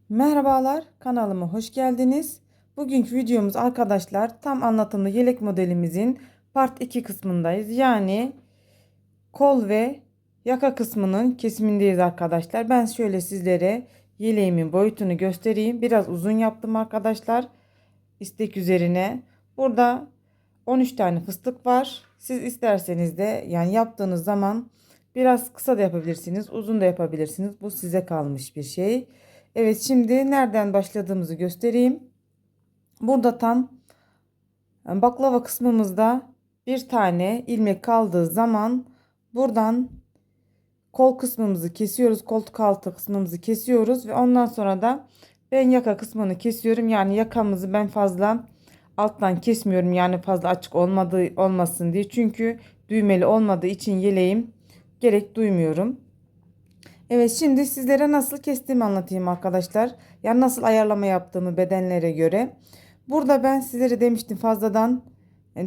Merhabalar, kanalıma hoş geldiniz. Bugünkü videomuz arkadaşlar tam anlatımlı yelek modelimizin part 2 kısmındayız. Yani kol ve yaka kısmının kesimindeyiz arkadaşlar. Ben şöyle sizlere yeleğimin boyutunu göstereyim. Biraz uzun yaptım arkadaşlar. İstek üzerine. Burada 13 tane fıstık var. Siz isterseniz de yani yaptığınız zaman biraz kısa da yapabilirsiniz, uzun da yapabilirsiniz. Bu size kalmış bir şey. Evet, şimdi nereden başladığımızı göstereyim. Burada tam baklava kısmımızda bir tane ilmek kaldığı zaman buradan kol kısmımızı kesiyoruz. Koltuk altı kısmımızı kesiyoruz ve ondan sonra da ben yaka kısmını kesiyorum. Yani yakamızı ben fazla alttan kesmiyorum. Yani fazla açık olmasın diye. Çünkü düğmeli olmadığı için yeleğim gerek duymuyorum. Evet, şimdi sizlere nasıl kestiğimi anlatayım arkadaşlar. Yani nasıl ayarlama yaptığımı bedenlere göre. Burada ben sizlere demiştim fazladan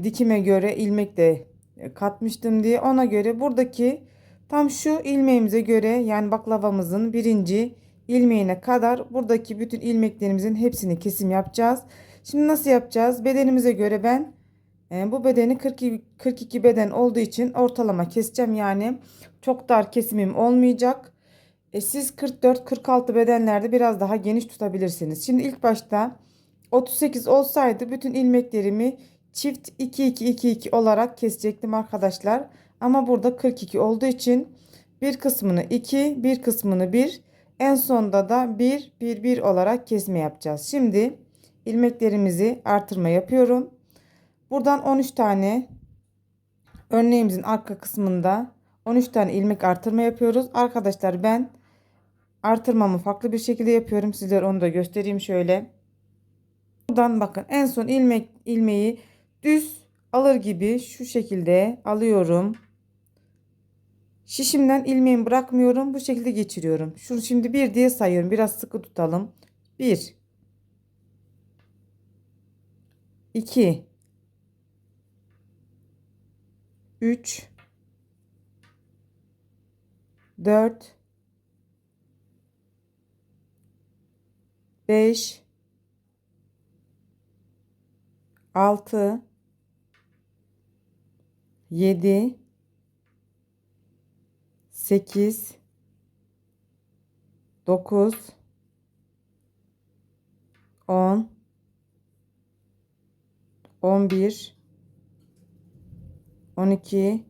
dikime göre ilmek de katmıştım diye. Ona göre buradaki tam şu ilmeğimize göre yani baklavamızın birinci ilmeğine kadar buradaki bütün ilmeklerimizin hepsini kesim yapacağız. Şimdi nasıl yapacağız? Bedenimize göre ben bu bedeni 42 beden olduğu için ortalama keseceğim. Yani çok dar kesimim olmayacak. Siz 44-46 bedenlerde biraz daha geniş tutabilirsiniz. Şimdi ilk başta 38 olsaydı bütün ilmeklerimi çift 2-2-2-2 olarak kesecektim arkadaşlar. Ama burada 42 olduğu için bir kısmını 2, bir kısmını 1, en sonda da 1-1-1 olarak kesme yapacağız. Şimdi ilmeklerimizi artırma yapıyorum. Buradan 13 tane örneğimizin arka kısmında 13 tane ilmek artırma yapıyoruz. Arkadaşlar ben artırmamı farklı bir şekilde yapıyorum. Sizlere onu da göstereyim şöyle. Buradan bakın en son ilmeği düz alır gibi şu şekilde alıyorum. Şişimden ilmeğimi bırakmıyorum. Bu şekilde geçiriyorum. Şunu şimdi bir diye sayıyorum. Biraz sıkı tutalım. 1 2 3 4 5 6 7 8 9 10 11 12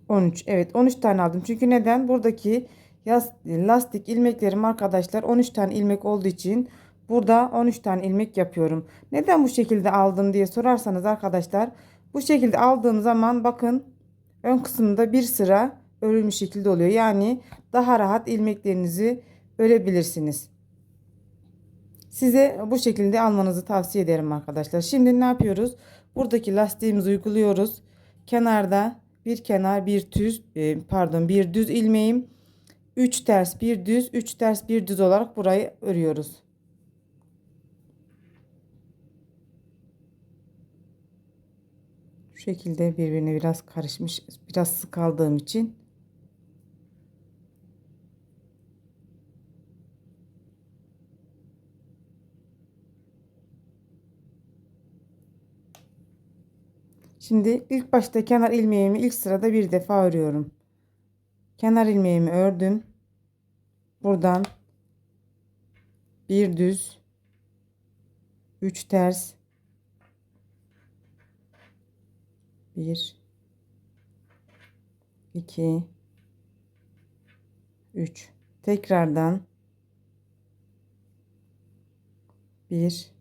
13. Evet, 13 tane aldım. Çünkü neden? Buradaki lastik ilmeklerim arkadaşlar 13 tane ilmek olduğu için burada 13 tane ilmek yapıyorum. Neden bu şekilde aldım diye sorarsanız arkadaşlar bu şekilde aldığım zaman bakın ön kısımda bir sıra örülmüş şekilde oluyor. Yani daha rahat ilmeklerinizi örebilirsiniz. Size bu şekilde almanızı tavsiye ederim arkadaşlar. Şimdi ne yapıyoruz? Buradaki lastiğimizi uyguluyoruz. Kenarda bir kenar bir düz pardon bir düz ilmeğim 3 ters bir düz 3 ters bir düz olarak burayı örüyoruz. Şu şekilde birbirine biraz karışmış, biraz sık aldığım için. Şimdi ilk başta kenar ilmeğimi ilk sırada bir defa örüyorum. Kenar ilmeğimi ördüm. Buradan bir düz 3 ters bir 2 3 tekrardan bir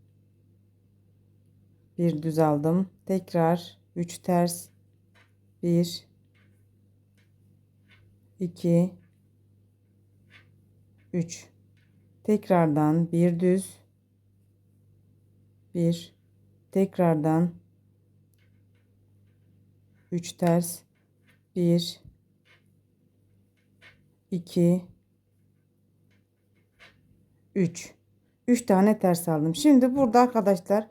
düz aldım. Tekrar 3 ters 1 2 3 tekrardan bir düz bir tekrardan 3 ters 1 2 3 tane ters aldım. Şimdi burada arkadaşlar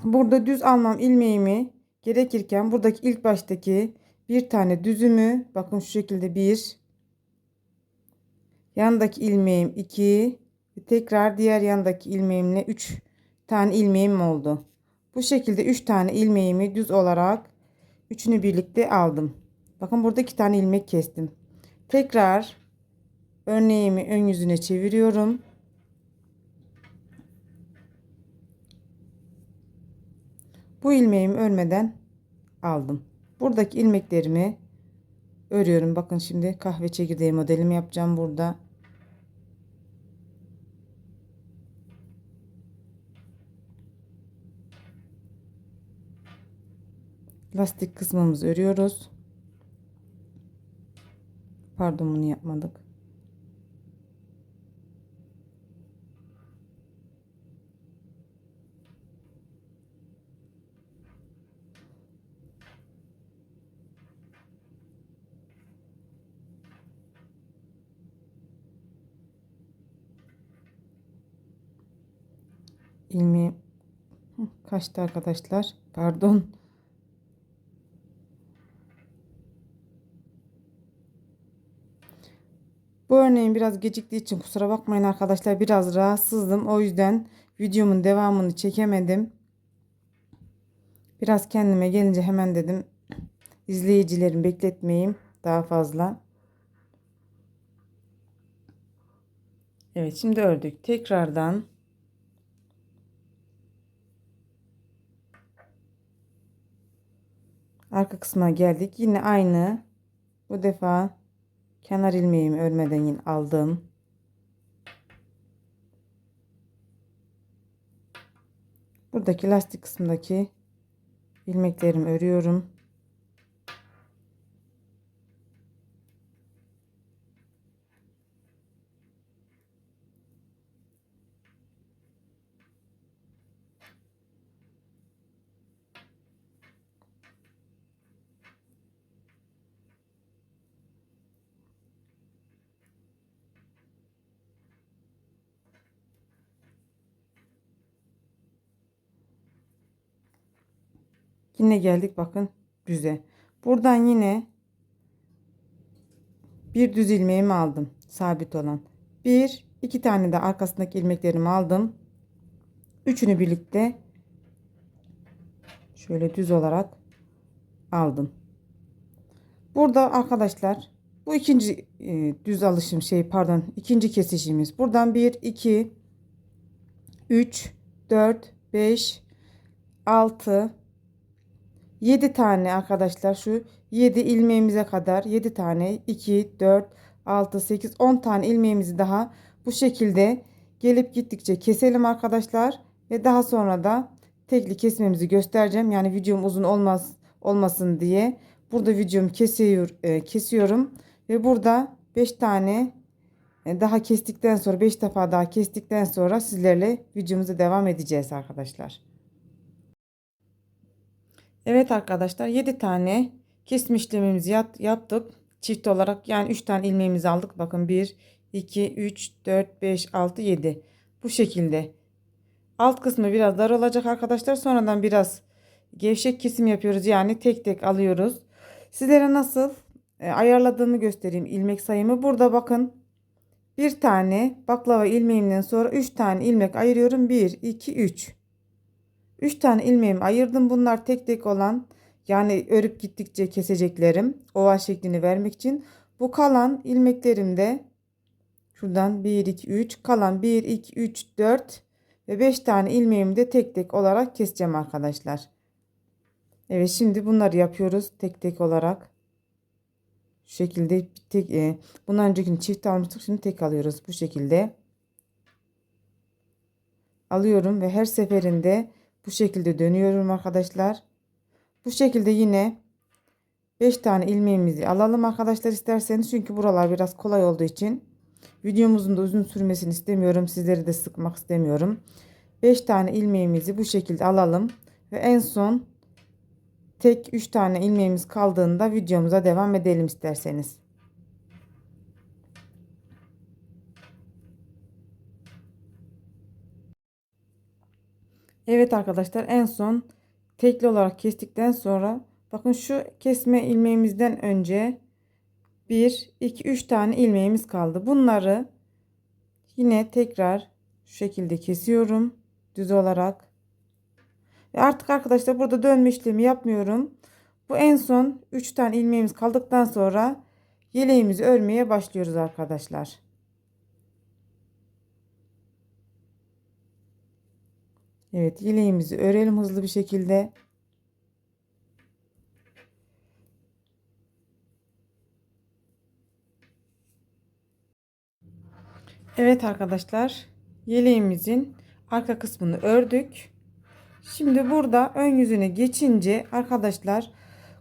burada düz almam ilmeğimi gerekirken buradaki ilk baştaki bir tane düzümü bakın şu şekilde bir Yandaki ilmeğim 2. Tekrar diğer yandaki ilmeğimle 3 tane ilmeğim oldu. Bu şekilde 3 tane ilmeğimi düz olarak üçünü birlikte aldım. Bakın burada 2 tane ilmek kestim. Tekrar örneğimi ön yüzüne çeviriyorum. Bu ilmeğimi örmeden aldım. Buradaki ilmeklerimi örüyorum. Bakın şimdi kahve çekirdeği modelimi yapacağım burada. Lastik kısmımızı örüyoruz. Pardon, bunu yapmadık. İlmeğim kaçtı arkadaşlar. Pardon. Bu örneğin biraz geciktiği için kusura bakmayın arkadaşlar. Biraz rahatsızdım. O yüzden videomun devamını çekemedim. Biraz kendime gelince hemen dedim izleyicilerimi bekletmeyeyim daha fazla. Evet, şimdi ördük. Tekrardan arka kısmına geldik. Yine aynı. Bu defa kenar ilmeğimi örmeden yine aldım. Buradaki lastik kısmındaki ilmeklerimi örüyorum. Yine geldik bakın düze. Buradan yine bir düz ilmeğimi aldım. Sabit olan. Bir, iki tane de arkasındaki ilmeklerimi aldım. Üçünü birlikte şöyle düz olarak aldım. Burada arkadaşlar bu ikinci düz alışım pardon, ikinci kesişimiz. Buradan 1 2 3 4 5 6 7 tane arkadaşlar, şu 7 ilmeğimize kadar 7 tane, 2 4 6 8 10 tane ilmeğimizi daha bu şekilde gelip gittikçe keselim arkadaşlar ve daha sonra da tekli kesmemizi göstereceğim. Yani videom uzun olmasın diye burada videomu kesiyorum ve burada 5 tane daha kestikten sonra 5 defa daha kestikten sonra sizlerle videomuza devam edeceğiz arkadaşlar. Evet arkadaşlar, 7 tane kesme işlemimizi yaptık. Çift olarak yani 3 tane ilmeğimizi aldık. Bakın 1, 2, 3, 4, 5, 6, 7. Bu şekilde. Alt kısmı biraz dar olacak arkadaşlar. Sonradan biraz gevşek kesim yapıyoruz. Yani tek tek alıyoruz. Sizlere nasıl ayarladığımı göstereyim ilmek sayımı. Burada bakın, bir tane baklava ilmeğimden sonra 3 tane ilmek ayırıyorum. 1, 2, 3. 3 tane ilmeğimi ayırdım. Bunlar tek tek olan, yani örüp gittikçe keseceklerim. Oval şeklini vermek için. Bu kalan ilmeklerimde şuradan 1 2 3, kalan 1 2 3 4 ve 5 tane ilmeğimi de tek tek olarak keseceğim arkadaşlar. Evet, şimdi bunları yapıyoruz tek tek olarak. Şu şekilde bundan öncekini çift almıştık, şimdi tek alıyoruz. Bu şekilde alıyorum ve her seferinde bu şekilde dönüyorum arkadaşlar. Bu şekilde yine 5 tane ilmeğimizi alalım arkadaşlar isterseniz. Çünkü buralar biraz kolay olduğu için videomuzun da uzun sürmesini istemiyorum. Sizleri de sıkmak istemiyorum. 5 tane ilmeğimizi bu şekilde alalım. Ve en son tek 3 tane ilmeğimiz kaldığında videomuza devam edelim isterseniz. Evet arkadaşlar, en son tekli olarak kestikten sonra bakın şu kesme ilmeğimizden önce 1, 2, 3 tane ilmeğimiz kaldı. Bunları yine tekrar şu şekilde kesiyorum. Düz olarak. Ve artık arkadaşlar burada dönme işlemi yapmıyorum. Bu en son 3 tane ilmeğimiz kaldıktan sonra yeleğimizi örmeye başlıyoruz arkadaşlar. Evet, yeleğimizi örelim hızlı bir şekilde. Evet arkadaşlar, yeleğimizin arka kısmını ördük. Şimdi burada ön yüzüne geçince arkadaşlar,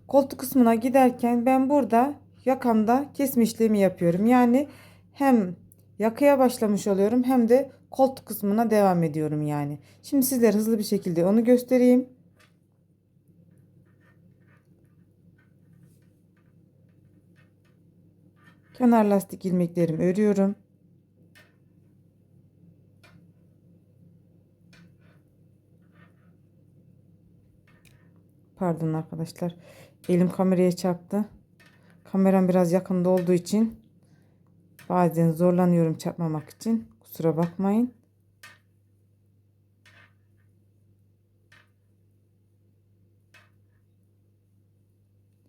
koltuk kısmına giderken ben burada yakamda kesme işlemi yapıyorum. Yani hem yakaya başlamış oluyorum hem de koltuk kısmına devam ediyorum yani. Şimdi sizlere hızlı bir şekilde onu göstereyim. Kenar lastik ilmeklerimi örüyorum. Pardon arkadaşlar. Elim kameraya çarptı. Kameram biraz yakında olduğu için bazen zorlanıyorum çarpmamak için. Kusura bakmayın.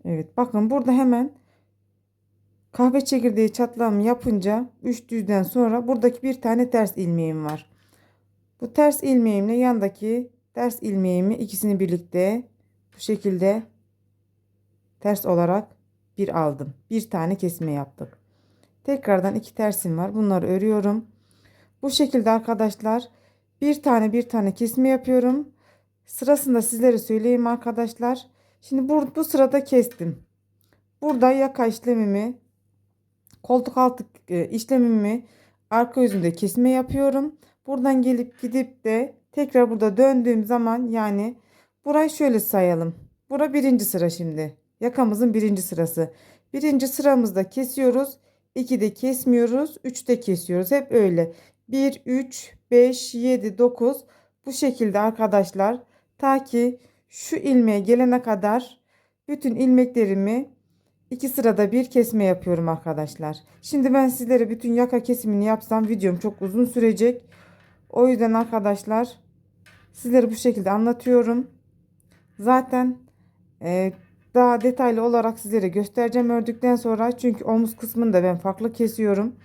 Evet, bakın burada hemen kahve çekirdeği çatlağımı yapınca 3 düzden sonra buradaki bir tane ters ilmeğim var. Bu ters ilmeğimle yandaki ters ilmeğimi ikisini birlikte bu şekilde ters olarak bir aldım. Bir tane kesme yaptık. Tekrardan iki tersim var. Bunları örüyorum. Bu şekilde arkadaşlar bir tane kesme yapıyorum. Sırasında sizlere söyleyeyim arkadaşlar. Şimdi bu sırada kestim. Burada yaka işlemimi, koltuk altı işlemimi arka yüzünde kesme yapıyorum. Buradan gelip gidip de tekrar burada döndüğüm zaman yani burayı şöyle sayalım. Bura birinci sıra şimdi. Yakamızın birinci sırası. Birinci sıramızda kesiyoruz. 2'de kesmiyoruz. 3'te kesiyoruz. Hep öyle. 1, 3, 5, 7, 9 bu şekilde arkadaşlar. Ta ki şu ilmeğe gelene kadar bütün ilmeklerimi İki sırada bir kesme yapıyorum arkadaşlar. Şimdi ben sizlere bütün yaka kesimini yapsam videom çok uzun sürecek. O yüzden arkadaşlar sizlere bu şekilde anlatıyorum. Zaten e, daha detaylı olarak sizlere göstereceğim ördükten sonra. Çünkü omuz kısmını da ben farklı kesiyorum.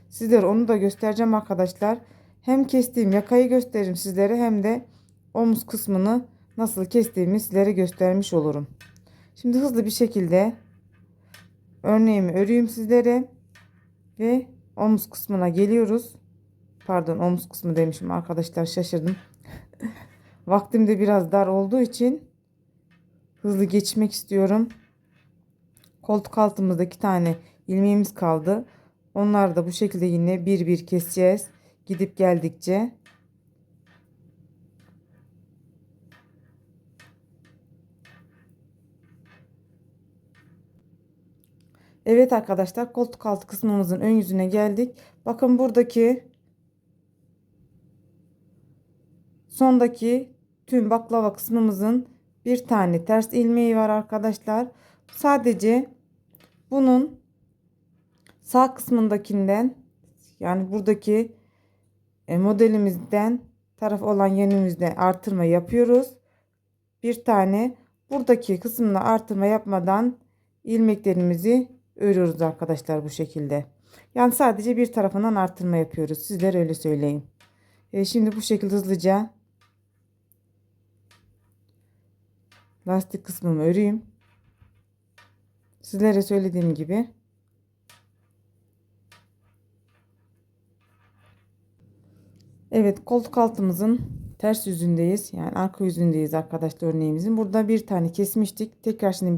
Sizlere onu da göstereceğim arkadaşlar. Hem kestiğim yakayı gösteririm sizlere hem de omuz kısmını nasıl kestiğimi sizlere göstermiş olurum. Şimdi hızlı bir şekilde örneğimi öreyim sizlere ve omuz kısmına geliyoruz. Pardon, omuz kısmı demişim arkadaşlar, şaşırdım. Vaktim de biraz dar olduğu için hızlı geçmek istiyorum. Koltuk altımızda 2 tane ilmeğimiz kaldı. Onları da bu şekilde yine bir bir keseceğiz. Gidip geldikçe. Evet arkadaşlar, koltuk altı kısmımızın ön yüzüne geldik. Bakın buradaki sondaki tüm baklava kısmımızın bir tane ters ilmeği var arkadaşlar. Sadece bunun sağ kısmındakinden yani buradaki modelimizden taraf olan yönümüzde artırma yapıyoruz. Bir tane buradaki kısmına artırma yapmadan ilmeklerimizi örüyoruz arkadaşlar bu şekilde. Yani sadece bir tarafından artırma yapıyoruz. Sizler öyle söyleyin. Şimdi bu şekilde hızlıca lastik kısmımı öreyim. Sizlere söylediğim gibi. Evet, koltuk altımızın ters yüzündeyiz. Yani arka yüzündeyiz arkadaşlar örneğimizin. Burada bir tane kesmiştik. Tekrar şimdi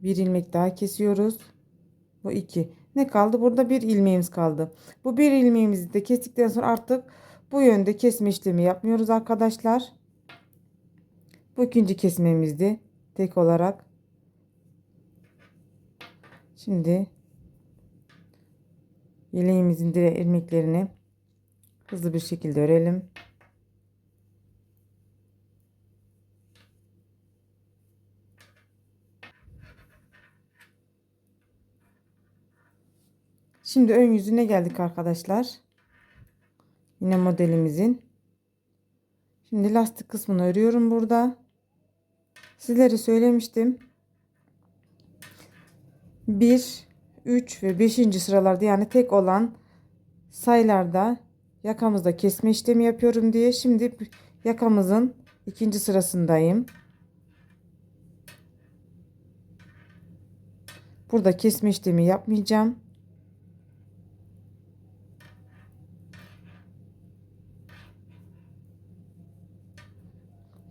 bir ilmek daha kesiyoruz. Bu iki. Ne kaldı? Burada bir ilmeğimiz kaldı. Bu bir ilmeğimizi de kestikten sonra artık bu yönde kesme işlemi yapmıyoruz arkadaşlar. Bu ikinci kesmemizdi. Tek olarak. Şimdi yeleğimizin diğer ilmeklerini hızlı bir şekilde örelim. Şimdi ön yüzüne geldik arkadaşlar. Yine modelimizin. Şimdi lastik kısmını örüyorum burada. Sizlere söylemiştim. 1, 3 ve 5. sıralarda, yani tek olan sayılarda yakamızda kesme işlemi yapıyorum diye. Şimdi yakamızın 2. sırasındayım. Burada kesme işlemi yapmayacağım.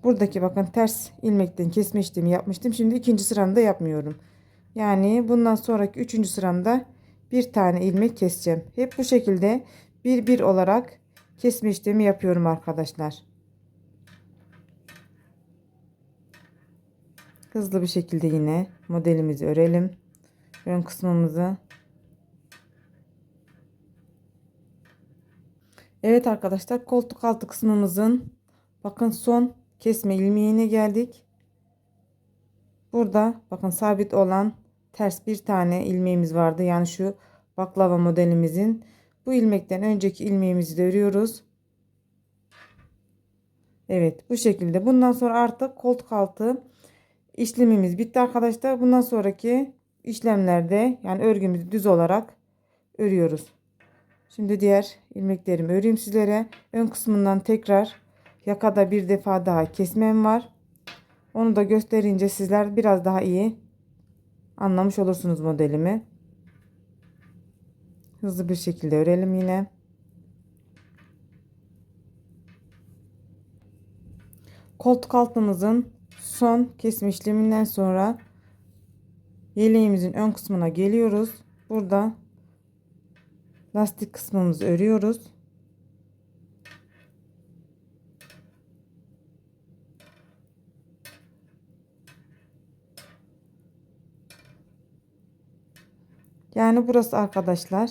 Buradaki bakın ters ilmekten kesme işlemi yapmıştım. Şimdi 2. sıramda yapmıyorum. Yani bundan sonraki 3. sıramda bir tane ilmek keseceğim. Hep bu şekilde bir bir olarak kesme işlemi yapıyorum arkadaşlar. Hızlı bir şekilde yine modelimizi örelim. Ön kısmımızı. Evet arkadaşlar, koltuk altı kısmımızın bakın son kesme ilmeğine geldik. Burada bakın sabit olan ters bir tane ilmeğimiz vardı. Yani şu baklava modelimizin bu ilmekten önceki ilmeğimizi de örüyoruz. Evet, bu şekilde. Bundan sonra artık koltuk altı işlemimiz bitti arkadaşlar. Bundan sonraki işlemlerde yani örgümüzü düz olarak örüyoruz. Şimdi diğer ilmeklerimi öreyim sizlere. Ön kısmından tekrar yakada bir defa daha kesmem var. Onu da gösterince sizler biraz daha iyi anlamış olursunuz modelimi. Hızlı bir şekilde örelim yine. Koltuk altımızın son kesme işleminden sonra yeleğimizin ön kısmına geliyoruz. Burada lastik kısmımızı örüyoruz. Yani burası arkadaşlar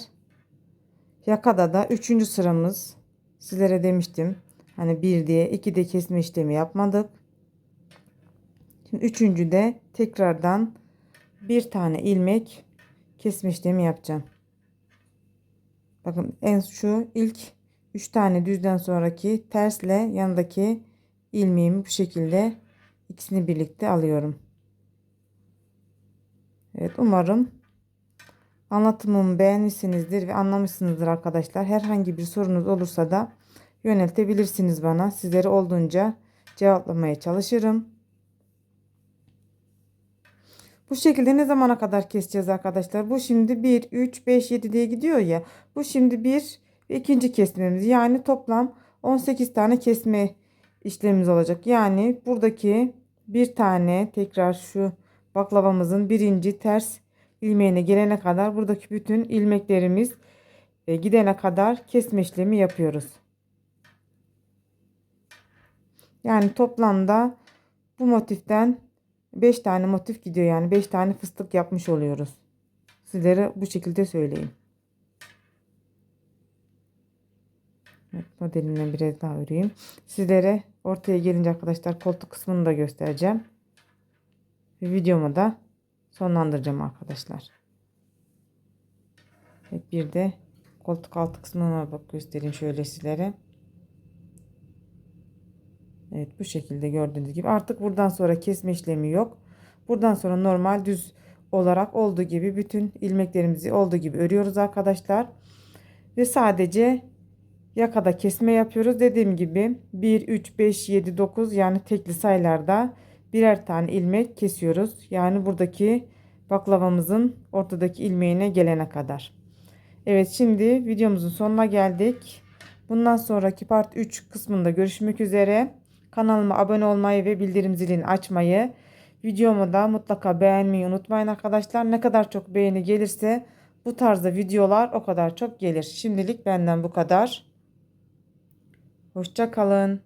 yakada da 3. sıramız. Sizlere demiştim. Hani 1 diye 2'de kesme işlemi yapmadık. Şimdi 3. de tekrardan bir tane ilmek kesme işlemi yapacağım. Bakın şu ilk 3 tane düzden sonraki tersle yanındaki ilmeğimi bu şekilde ikisini birlikte alıyorum. Evet, umarım anlatımımı beğenmişsinizdir ve anlamışsınızdır arkadaşlar. Herhangi bir sorunuz olursa da yöneltebilirsiniz bana. Sizleri olduğunca cevaplamaya çalışırım. Bu şekilde ne zamana kadar keseceğiz arkadaşlar? Bu şimdi 1, 3, 5, 7 diye gidiyor ya. Bu şimdi bir ve ikinci kesmemiz. Yani toplam 18 tane kesme işlemimiz olacak. Yani buradaki bir tane tekrar şu baklavamızın birinci ters ilmeğine gelene kadar buradaki bütün ilmeklerimiz gidene kadar kesme işlemi yapıyoruz. Yani toplamda bu motiften 5 tane motif gidiyor, yani 5 tane fıstık yapmış oluyoruz. Sizlere bu şekilde söyleyeyim. Evet, modelimden biraz daha öreyim. Sizlere ortaya gelince arkadaşlar koltuk kısmını da göstereceğim. Ve videomu da sonlandıracağım arkadaşlar. Evet, bir de koltuk altı kısmına bak göstereyim şöyle sizlere. Evet, bu şekilde gördüğünüz gibi artık buradan sonra kesme işlemi yok. Buradan sonra normal düz olarak olduğu gibi bütün ilmeklerimizi olduğu gibi örüyoruz arkadaşlar. Ve sadece yakada kesme yapıyoruz. Dediğim gibi 1, 3, 5, 7, 9 yani tekli sayılarda birer tane ilmek kesiyoruz. Yani buradaki baklavamızın ortadaki ilmeğine gelene kadar. Evet, şimdi videomuzun sonuna geldik. Bundan sonraki part 3 kısmında görüşmek üzere. Kanalıma abone olmayı ve bildirim zilini açmayı, videomu da mutlaka beğenmeyi unutmayın arkadaşlar. Ne kadar çok beğeni gelirse bu tarzda videolar o kadar çok gelir. Şimdilik benden bu kadar. Hoşça kalın.